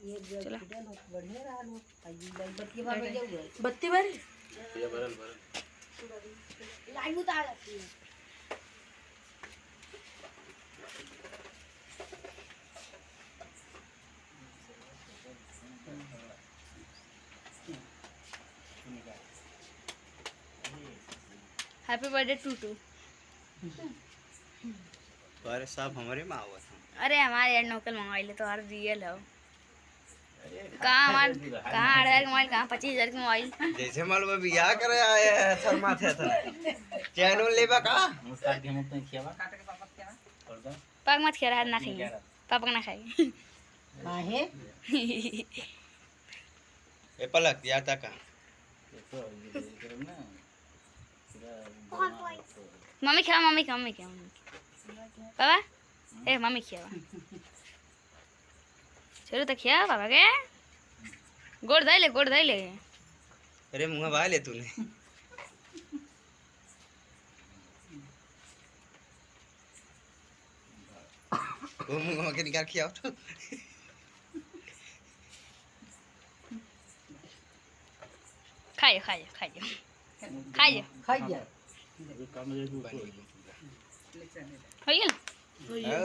चला बत्ती भरी ये बरल बरल लाइव उतार आती है। हैप्पी बर्थडे टू अरे साहब हमारे में हुआ था। अरे हमारे यार नौकल मंगवाई ले तो हर रियल हो कहाँ हमारे कहाँ 8,000 की मोबाइल कहाँ 25,000 की मोबाइल जैसे मालूम है बियाह करे आए हैं शर्मा थे था चैनल लेबा का पाक मत खिया हाथ ना खाइए पापा ना खाए काहे ए पलक दिया था का मम्मी खिया मम्मी पापा ए मम्मी खिया चलो तो खिया पापा के गोड़ धै ले अरे मुंह बहा ले तूने वो मुंह के निकाल खिया तो खाइए खाई जा हो गया